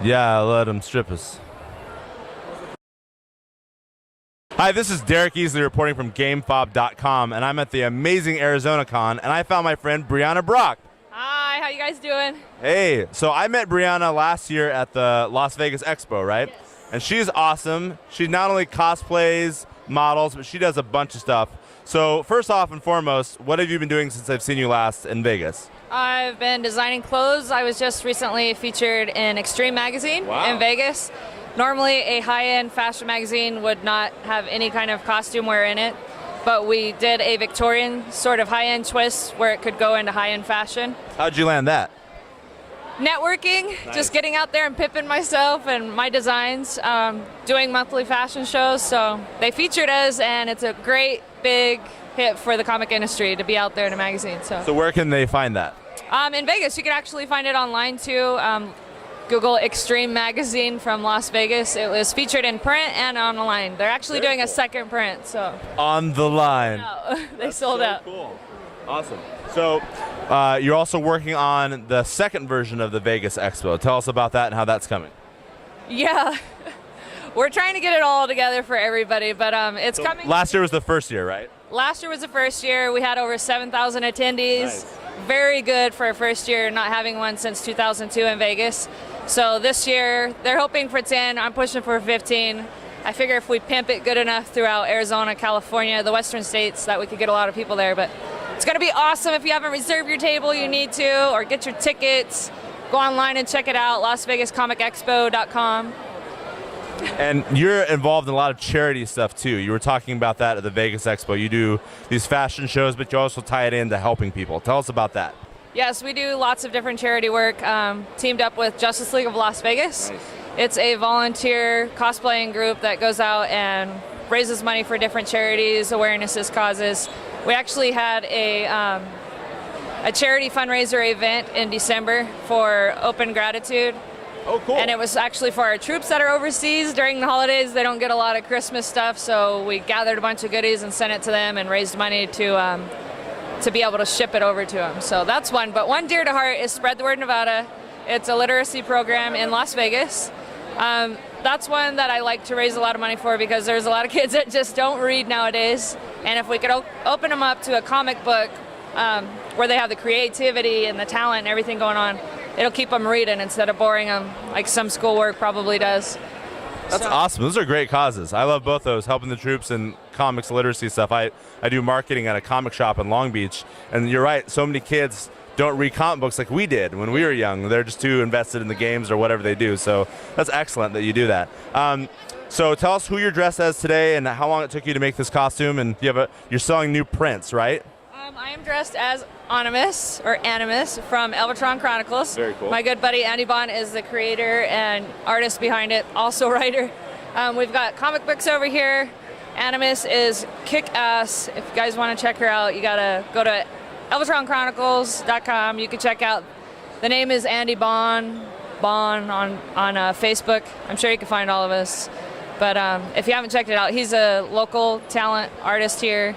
Yeah, let them strip us. Hi, this is Derek Easley reporting from Gamefob.com, and I'm at the amazing Arizona Con, and I found my friend Brieanna Brock. Hi, how you guys doing? Hey, so I met Brieanna last year at the Las Vegas Expo, right? Yes. And she's awesome. She not only cosplays, models, but she does a bunch of stuff. So first off and foremost, what have you been doing since I've seen you last in Vegas? I've been designing clothes. I was just recently featured in Extreme magazine in Vegas. Normally a high-end fashion magazine would not have any kind of costume wear in it, but we did a Victorian sort of high-end twist where it could go into high-end fashion. How'd you land that? Networking, Nice. Just getting out there and pimping myself and my designs, doing monthly fashion shows. So they featured us, and it's a great big hit for the comic industry to be out there in a magazine. So where can they find that? In Vegas, you can actually find it online too. Google Extreme magazine from Las Vegas. It was featured in print and online. They're actually doing a second print, so. On the line. They sold out. Cool. Awesome. So you're also working on the second version of the Vegas Expo. Tell us about that and how that's coming. Yeah. We're trying to get it all together for everybody, but it's coming. Last year was the first year, right? Last year was the first year. We had over 7,000 attendees. Nice. Very good for a first year, not having one since 2002 in Vegas. So this year, they're hoping for 10. I'm pushing for 15. I figure if we pimp it good enough throughout Arizona, California, the western states, that we could get a lot of people there. But it's going to be awesome. If you haven't reserved your table, you need to, or get your tickets. Go online and check it out, LasVegasComicExpo.com. And you're involved in a lot of charity stuff too. You were talking about that at the Vegas Expo. You do these fashion shows, but you also tie it into helping people. Tell us about that. Yes, we do lots of different charity work, teamed up with Justice League of Las Vegas. Nice. It's a volunteer cosplaying group that goes out and raises money for different charities, awarenesses, causes. We actually had a charity fundraiser event in December for Open Gratitude. Oh, cool. And it was actually for our troops that are overseas during the holidays. They don't get a lot of Christmas stuff, so we gathered a bunch of goodies and sent it to them and raised money to be able to ship it over to them. So that's one. But one dear to heart is Spread the Word Nevada. It's a literacy program in Las Vegas. That's one that I like to raise a lot of money for because there's a lot of kids that just don't read nowadays. And if we could open them up to a comic book where they have the creativity and the talent and everything going on, it'll keep them reading instead of boring them like some schoolwork probably does. That's awesome. Those are great causes. I love both those, helping the troops and comics literacy stuff. I do marketing at a comic shop in Long Beach, and you're right, so many kids don't read comic books like we did when we were young. They're just too invested in the games or whatever they do. So that's excellent that you do that. So tell us who you're dressed as today and how long it took you to make this costume, and you're selling new prints, right? I am dressed as Animus from Elvatron Chronicles. Very cool. My good buddy Andy Bond is the creator and artist behind it, also writer. We've got comic books over here. Animus is kick-ass. If you guys want to check her out, you gotta go to ElvatronChronicles.com. You can check out. The name is Andy Bond on Facebook. I'm sure you can find all of us. But if you haven't checked it out, he's a local talent artist here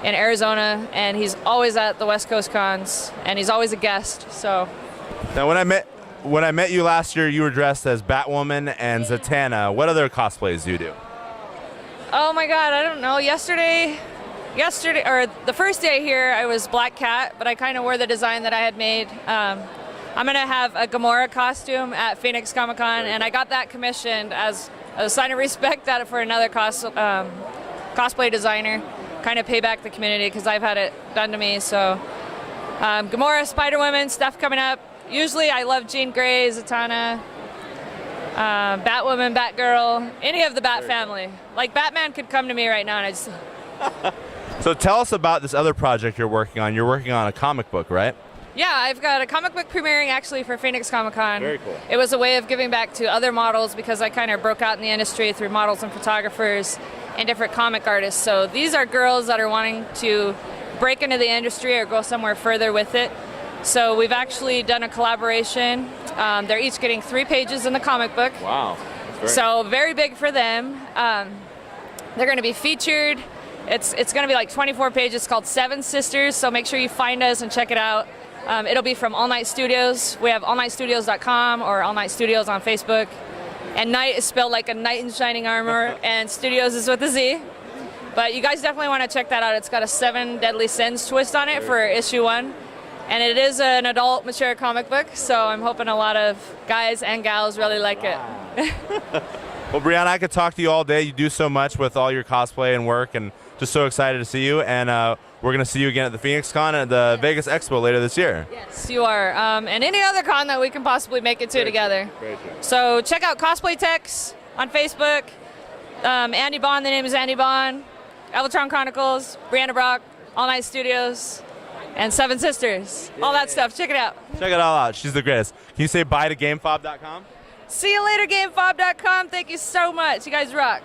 in Arizona, and he's always at the West Coast cons, and he's always a guest. So now when I met you last year, you were dressed as Batwoman and Zatanna. What other cosplays do you do? oh my god, I don't know, yesterday or the first day here I was Black Cat, but I kind of wore the design that I had made. I'm gonna have a Gamora costume at Phoenix Comic Con, and I got that commissioned as a sign of respect for another cosplay designer, kind of pay back the community because I've had it done to me. So Gamora, Spider-Woman, stuff coming up. Usually I love Jean Grey, Zatanna, Batwoman, Batgirl, any of the Bat family. Like Batman could come to me right now and I just... So tell us about this other project you're working on. You're working on a comic book, right? Yeah, I've got a comic book premiering actually for Phoenix Comic Con. Very cool. It was a way of giving back to other models because I kind of broke out in the industry through models and photographers and different comic artists. So these are girls that are wanting to break into the industry or go somewhere further with it. So we've actually done a collaboration. They're each getting 3 pages in the comic book. Wow. That's great. So very big for them. They're going to be featured. It's going to be like 24 pages. It's called Seven Sisters, so make sure you find us and check it out. It'll be from All Night Studios. We have allnightstudios.com or All Night Studios on Facebook. And night is spelled like a knight in shining armor, and studios is with a Z. But you guys definitely want to check that out. It's got a 7 Deadly Sins twist on it for issue 1. And it is an adult, mature comic book, so I'm hoping a lot of guys and gals really like it. Well, Brieanna, I could talk to you all day. You do so much with all your cosplay and work, and just so excited to see you. And we're going to see you again at the Phoenix Con and the Vegas Expo later this year. Yes, you are. And any other con that we can possibly make it to together. Very true. So check out Cosplay Techs on Facebook. Andy Bond, the name is Andy Bond. Elvatron Chronicles, Brieanna Brock, All Night Studios, and Seven Sisters. All that stuff. Check it out. Check it all out. She's the greatest. Can you say bye to Gamefob.com? See you later, Gamefob.com. Thank you so much. You guys rock.